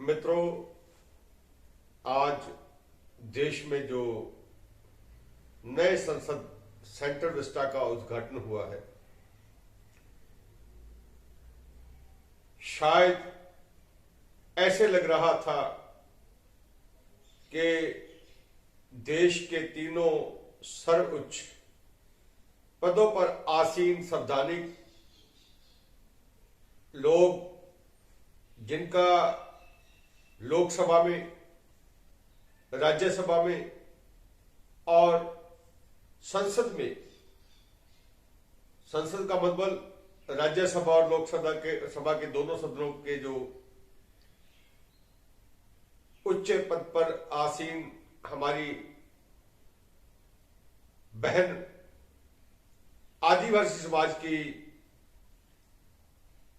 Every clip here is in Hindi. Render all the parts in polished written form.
मित्रों, आज देश में जो नए संसद सेंट्रल विस्टा का उद्घाटन हुआ है, शायद ऐसे लग रहा था कि देश के तीनों सर्वोच्च पदों पर आसीन संवैधानिक लोग, जिनका लोकसभा में, राज्यसभा में और संसद में, संसद का मतलब राज्यसभा और लोकसभा के दोनों सदनों के जो उच्च पद पर आसीन हमारी बहन आदिवासी समाज की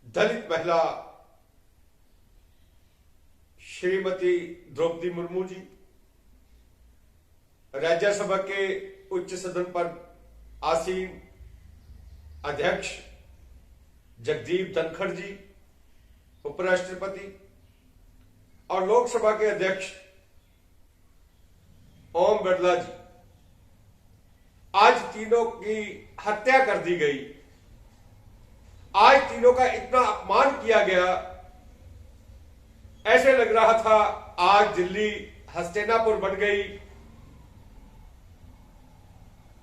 दलित महिला श्रीमती द्रौपदी मुर्मू जी, राज्यसभा के उच्च सदन पर आसीन अध्यक्ष जगदीप धनखड़ जी, उपराष्ट्रपति, और लोकसभा के अध्यक्ष ओम बिरला जी, आज तीनों की हत्या कर दी गई। आज तीनों का इतना अपमान किया गया, ऐसे लग रहा था आज दिल्ली हस्तिनापुर बन गई।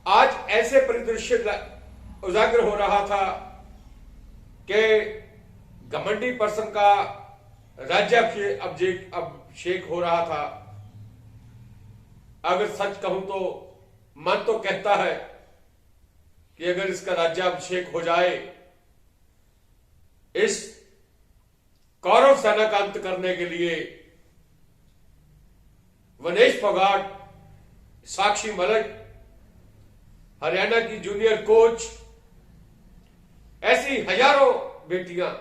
आज ऐसे परिदृश्य उजागर हो रहा था कि घमंडी पर्सन का राज्याभिषेक हो रहा था। अगर सच कहूं तो मन तो कहता है कि अगर इसका राज्याभिषेक हो जाए, इस कौरव सेना का अंत करने के लिए वनेश फोगाट, साक्षी मलिक, हरियाणा की जूनियर कोच, ऐसी हजारों बेटियां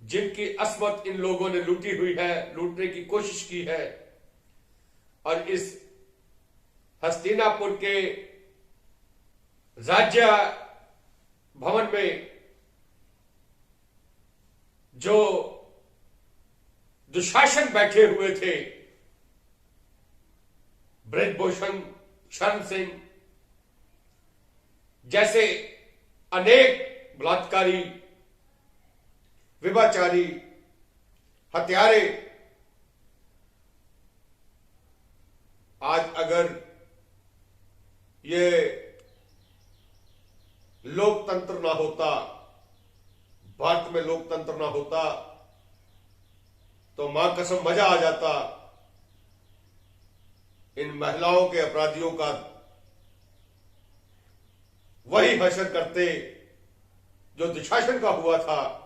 जिनकी अस्मत इन लोगों ने लूटी हुई है, लूटने की कोशिश की है, और इस हस्तिनापुर के राज्य भवन में जो दुशासन बैठे हुए थे, ब्रजभूषण शरण सिंह जैसे अनेक बलात्कारी, विभाचारी, हत्यारे, आज अगर ये लोकतंत्र ना होता, भारत में लोकतंत्र ना होता, तो मां कसम मजा आ जाता इन महिलाओं के अपराधियों का वही हशर करते जो दुशासन का हुआ था,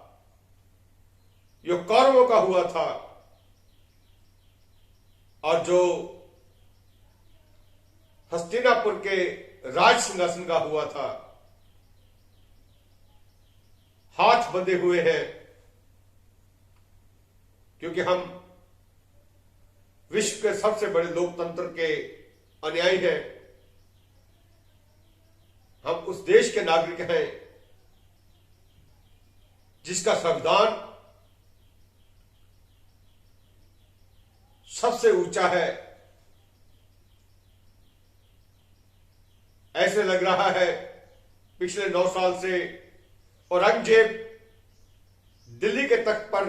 जो कौरवों का हुआ था, और जो हस्तिनापुर के राज सिंहासन का हुआ था। हाथ बंधे हुए हैं, क्योंकि हम विश्व के सबसे बड़े लोकतंत्र के अनुयायी हैं। हम उस देश के नागरिक हैं जिसका संविधान सबसे ऊंचा है। ऐसे लग रहा है पिछले 9 साल से औरंगजेब दिल्ली के तख्त पर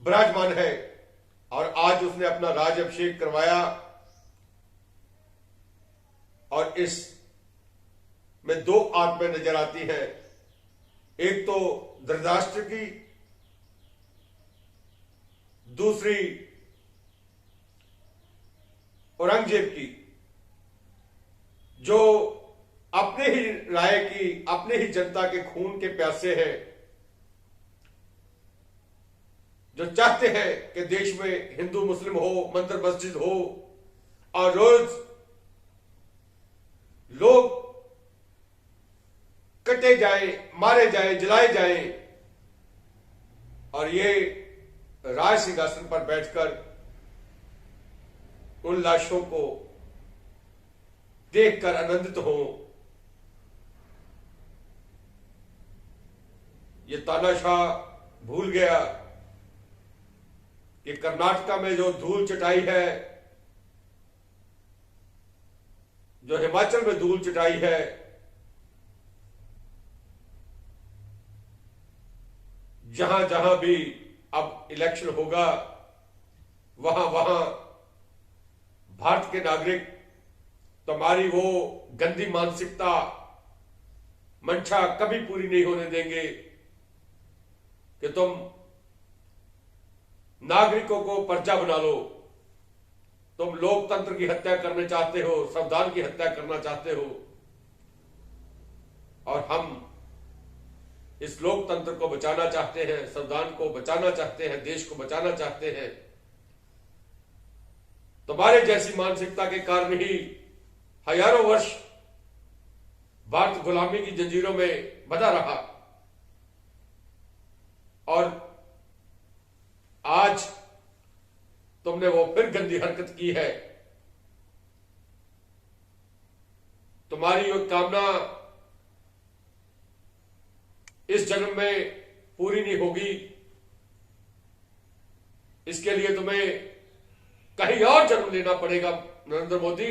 विराजमान है, और आज उसने अपना राज्याभिषेक करवाया, और इस में 2 आत्माएं नजर आती हैं। एक तो धृतराष्ट्र की, दूसरी औरंगजेब की, जो अपने ही राय की, अपने ही जनता के खून के प्यासे हैं, जो चाहते हैं कि देश में हिंदू मुस्लिम हो, मंदिर मस्जिद हो, और रोज लोग कटे जाएं, मारे जाएं, जलाए जाएं, और ये राज सिंहासन पर बैठकर उन लाशों को देखकर आनंदित हो। ये तानाशाह भूल गया कि कर्नाटका में जो धूल चटाई है, जो हिमाचल में धूल चटाई है, जहां जहां भी अब इलेक्शन होगा वहां वहां भारत के नागरिक तुम्हारी वो गंदी मानसिकता, मंशा कभी पूरी नहीं होने देंगे कि तुम नागरिकों को पर्चा बना लो। तुम लोकतंत्र की हत्या करना चाहते हो, संविधान की हत्या करना चाहते हो, और हम इस लोकतंत्र को बचाना चाहते हैं, संविधान को बचाना चाहते हैं, देश को बचाना चाहते हैं। तुम्हारे जैसी मानसिकता के कारण ही हजारों वर्ष भारत गुलामी की जंजीरों में बंधा रहा, और आज तुमने वो फिर गंदी हरकत की है। तुम्हारी वो कामना इस जन्म में पूरी नहीं होगी, इसके लिए तुम्हें कहीं और जन्म लेना पड़ेगा नरेंद्र मोदी।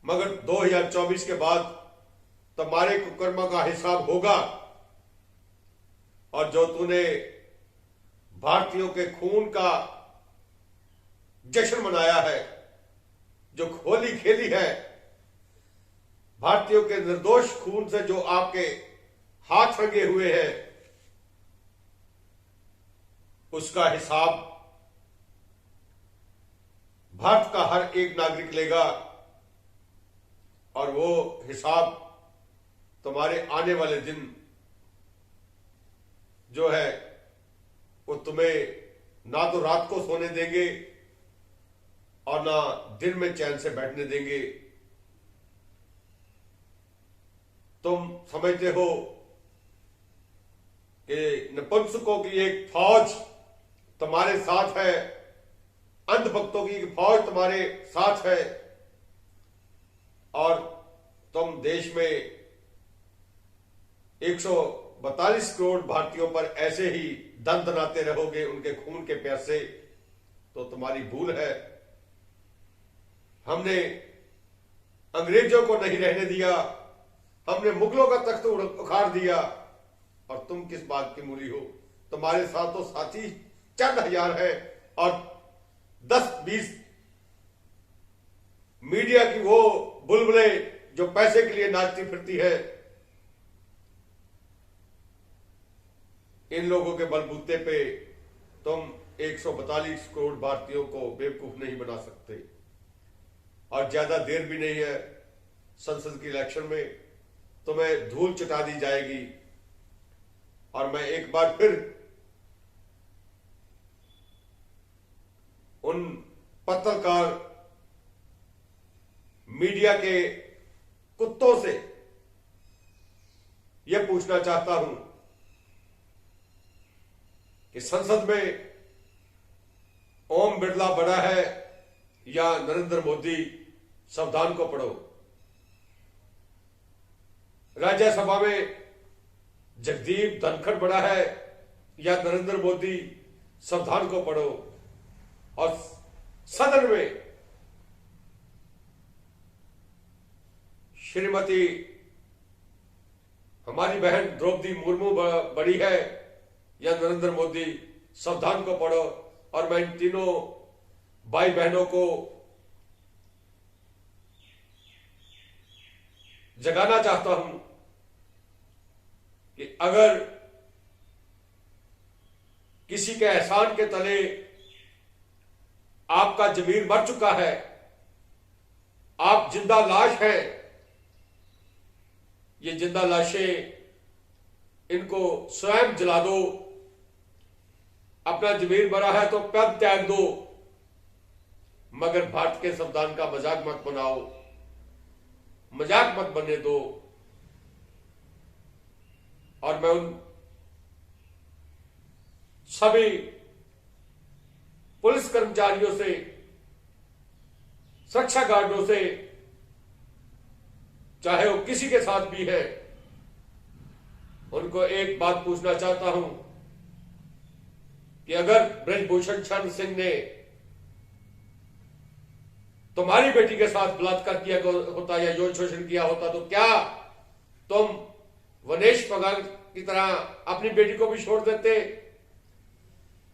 मगर 2024 के बाद तुम्हारे कुकर्म का हिसाब होगा, और जो तूने भारतीयों के खून का जश्न मनाया है, जो होली खेली है, भारतीयों के निर्दोष खून से जो आपके हाथ रंगे हुए हैं, उसका हिसाब भारत का हर एक नागरिक लेगा, और वो हिसाब तुम्हारे आने वाले दिन जो है वो तुम्हें ना तो रात को सोने देंगे और ना दिन में चैन से बैठने देंगे। तुम समझते हो कि नपुंसकों की एक फौज तुम्हारे साथ है, अंधभक्तों की एक फौज तुम्हारे साथ है, और तुम देश में 142 करोड़ भारतीयों पर ऐसे ही दंदनाते रहोगे उनके खून के प्यासे, तो तुम्हारी भूल है। हमने अंग्रेजों को नहीं रहने दिया, हमने मुगलों का तख्त उखाड़ दिया, और तुम किस बात की मूली हो? तुम्हारे साथ तो साथी चंद हजार है, और 10-20 मीडिया की वो बुलबुले जो पैसे के लिए नाचती फिरती है। इन लोगों के बलबूते पे तुम 142 करोड़ भारतीयों को बेवकूफ नहीं बना सकते, और ज्यादा देर भी नहीं है। संसद की इलेक्शन में तुम्हें धूल चटा दी जाएगी, और मैं एक बार फिर उन पत्रकार मीडिया के कुत्तों से यह पूछना चाहता हूं कि संसद में ओम बिरला बड़ा है या नरेंद्र मोदी? संविधान को पढ़ो। राज्यसभा में जगदीप धनखड़ बड़ा है या नरेंद्र मोदी? संविधान को पढ़ो। और सदन में श्रीमती हमारी बहन द्रौपदी मुर्मू बड़ी है या नरेंद्र मोदी? संविधान को पढ़ो। और मैं इन तीनों भाई बहनों को जगाना चाहता हूं कि अगर किसी के एहसान के तले आपका जमीर मर चुका है, आप जिंदा लाश हैं, ये जिंदा लाशें इनको स्वयं जला दो। अपना जमीर मरा है तो पद त्याग दो, मगर भारत के संविधान का मजाक मत बनाओ, मजाक मत बनने दो। और मैं उन सभी पुलिस कर्मचारियों से, सुरक्षा गार्डों से, चाहे वो किसी के साथ भी है, उनको एक बात पूछना चाहता हूं कि अगर ब्रजभूषण शरण सिंह ने तुम्हारी बेटी के साथ बलात्कार किया होता या यौन शोषण किया होता तो क्या तुम वनेश पगार की तरह अपनी बेटी को भी छोड़ देते?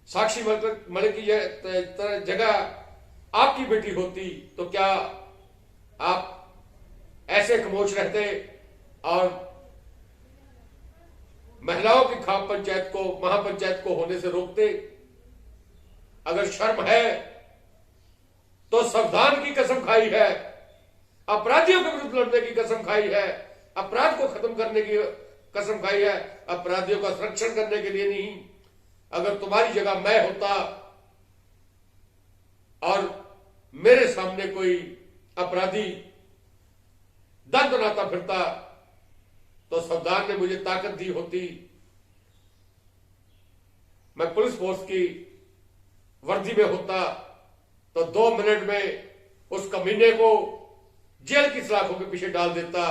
साक्षी मलिक की जगह आपकी बेटी होती तो क्या आप ऐसे खामोश रहते और महिलाओं की खाप पंचायत को, महापंचायत को होने से रोकते? अगर शर्म है तो संविधान की कसम खाई है, अपराधियों के विरुद्ध लड़ने की कसम खाई है, अपराध को खत्म करने की कसम खाई है, अपराधियों का संरक्षण करने के लिए नहीं। अगर तुम्हारी जगह मैं होता और मेरे सामने कोई अपराधी दंड बनाता फिरता तो संविधान ने मुझे ताकत दी होती, मैं पुलिस फोर्स की वर्दी में होता तो 2 मिनट में उस कमीने को जेल की सलाखों के पीछे डाल देता,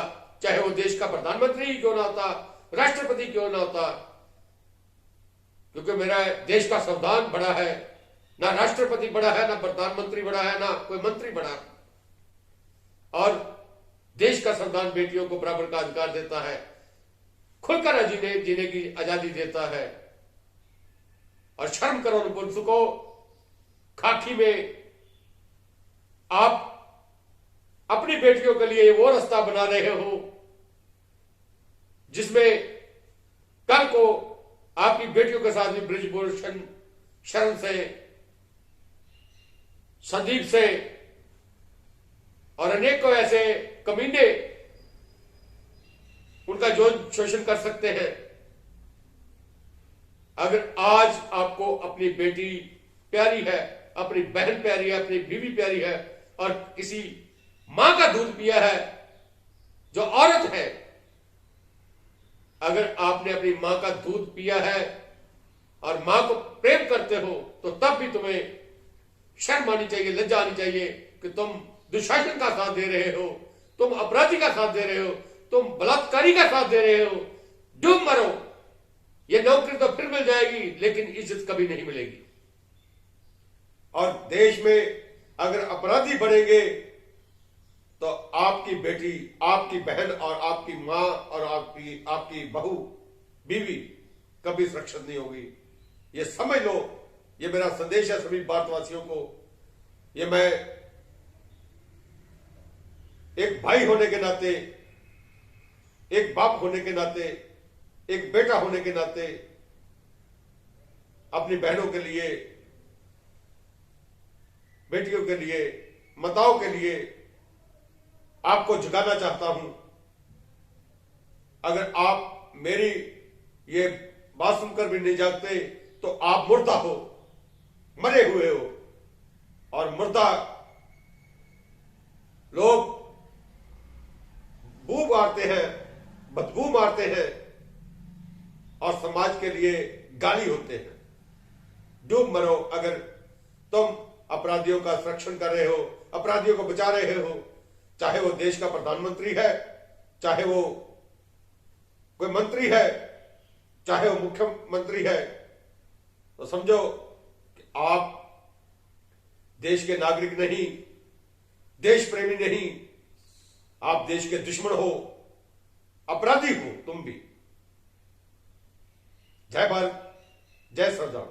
चाहे वो देश का प्रधानमंत्री ही क्यों ना होता, राष्ट्रपति क्यों ना होता। क्योंकि मेरा देश का संविधान बड़ा है, ना राष्ट्रपति बड़ा है, ना प्रधानमंत्री बड़ा है, ना कोई मंत्री बड़ा है। और देश का संविधान बेटियों को बराबर का अधिकार देता है, खुलकर जीने की आजादी देता है। और शर्म करो उन पुलिस को, खाकी में आप अपनी बेटियों के लिए वो रास्ता बना रहे हो जिसमें कल को आपकी बेटियों के साथ भी ब्रजभूषण शरण से, संदीप से और अनेकों ऐसे कमीने उनका जो शोषण कर सकते हैं। अगर आज आपको अपनी बेटी प्यारी है, अपनी बहन प्यारी है, अपनी बीवी प्यारी है और किसी मां का दूध पिया है जो औरत है, अगर आपने अपनी मां का दूध पिया है और मां को प्रेम करते हो तो तब भी तुम्हें शर्म आनी चाहिए, लज्जा आनी चाहिए कि तुम दुशासन का साथ दे रहे हो, तुम अपराधी का साथ दे रहे हो, तुम बलात्कारी का साथ दे रहे हो। डूब मरो, ये नौकरी तो फिर मिल जाएगी लेकिन इज्जत कभी नहीं मिलेगी। और देश में अगर अपराधी बढ़ेंगे तो आपकी बेटी, आपकी बहन और आपकी मां और आपकी बहू, बीवी कभी सुरक्षित नहीं होगी। ये समझ लो, ये मेरा संदेश है सभी भारतवासियों को। ये मैं एक भाई होने के नाते, एक बाप होने के नाते, एक बेटा होने के नाते अपनी बहनों के लिए, बेटियों के लिए, माताओं के लिए आपको जगाना चाहता हूं। अगर आप मेरी ये बात सुनकर भी नहीं जागते तो आप मुर्दा हो, मरे हुए हो। और मुर्दा लोग बू मारते हैं, बदबू मारते हैं और समाज के लिए गाली होते हैं। डूब मरो अगर तुम अपराधियों का संरक्षण कर रहे हो, अपराधियों को बचा रहे हो, चाहे वो देश का प्रधानमंत्री है, चाहे वो कोई मंत्री है, चाहे वो मुख्यमंत्री है, तो समझो कि आप देश के नागरिक नहीं, देश प्रेमी नहीं, आप देश के दुश्मन हो, अपराधी हो तुम भी। जय भारत, जय संविधान।